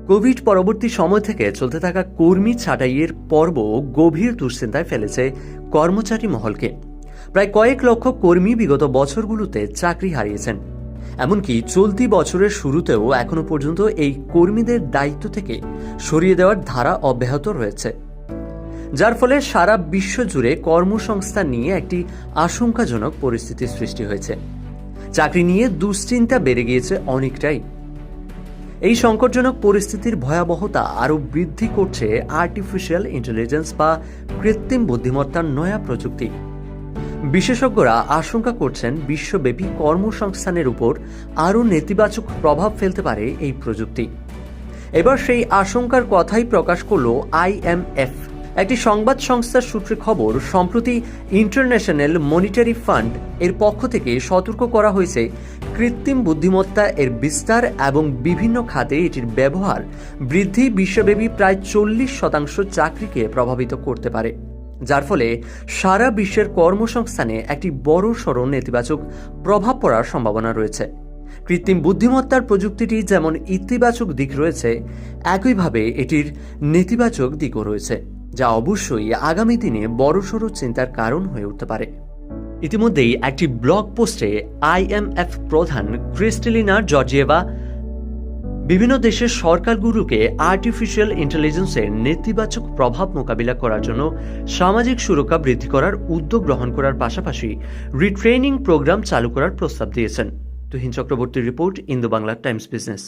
Covid পরবর্তী সময় থেকে চলতে থাকা কর্মী ছাঁটাইয়ের পর্ব গভীর দুশ্চিন্তায় ফেলেছে কর্মচারী মহলকে। প্রায় কয়েক লক্ষ কর্মী বিগত বছরগুলোতে চাকরি হারিয়েছেন। এমনকি চলতি বছরের শুরুতেও এখনো পর্যন্ত এই কর্মীদের দায়িত্ব থেকে সরিয়ে দেওয়ার ধারা অব্যাহত রয়েছে, যার ফলে সারা বিশ্ব জুড়ে কর্মসংস্থান নিয়ে একটি আশঙ্কাজনক পরিস্থিতির সৃষ্টি হয়েছে। চাকরি নিয়ে দুশ্চিন্তা বেড়ে গিয়েছে অনেকটাই। এই সংকটজনক পরিস্থিতির ভয়াবহতা আরও বৃদ্ধি করছে আর্টিফিশিয়াল ইন্টেলিজেন্স বা কৃত্রিম বুদ্ধিমত্তার নয়া প্রযুক্তি। বিশেষজ্ঞরা আশঙ্কা করছেন বিশ্বব্যাপী কর্মসংস্থানের উপর আরও নেতিবাচক প্রভাব ফেলতে পারে এই প্রযুক্তি। এবার সেই আশঙ্কার কথাই প্রকাশ করল IMF। একটি সংবাদ সংস্থার সূত্রে খবর, সম্প্রতি ইন্টারন্যাশনাল মনিটারি ফান্ড এর পক্ষ থেকে সতর্ক করা হয়েছে কৃত্রিম বুদ্ধিমত্তা এর বিস্তার এবং বিভিন্ন খাতে এটির ব্যবহার বৃদ্ধি বিশ্বব্যাপী প্রায় 40% চাকরিকে প্রভাবিত করতে পারে, যার ফলে সারা বিশ্বের কর্মসংস্থানে একটি বড়সড় নেতিবাচক প্রভাব পড়ার সম্ভাবনা রয়েছে। কৃত্রিম বুদ্ধিমত্তার প্রযুক্তিটি যেমন ইতিবাচক দিক রয়েছে, একইভাবে এটির নেতিবাচক দিকও রয়েছে, যা অবশ্যই আগামী দিনে বড়সড় চিন্তার কারণ হয়ে উঠতে পারে। ইতিমধ্যেই একটি ব্লগ পোস্টে IMF প্রধান ক্রিস্টালিনা জর্জিয়েভা বিভিন্ন দেশের সরকারগুলোকে আর্টিফিশিয়াল ইন্টেলিজেন্সের নেতিবাচক প্রভাব মোকাবিলা করার জন্য সামাজিক সুরক্ষা বৃদ্ধি করার উদ্যোগ গ্রহণ করার পাশাপাশি রিট্রেনিং প্রোগ্রাম চালু করার প্রস্তাব দিয়েছেন। তুহিন চক্রবর্তীর report, Indo Bangla Times business.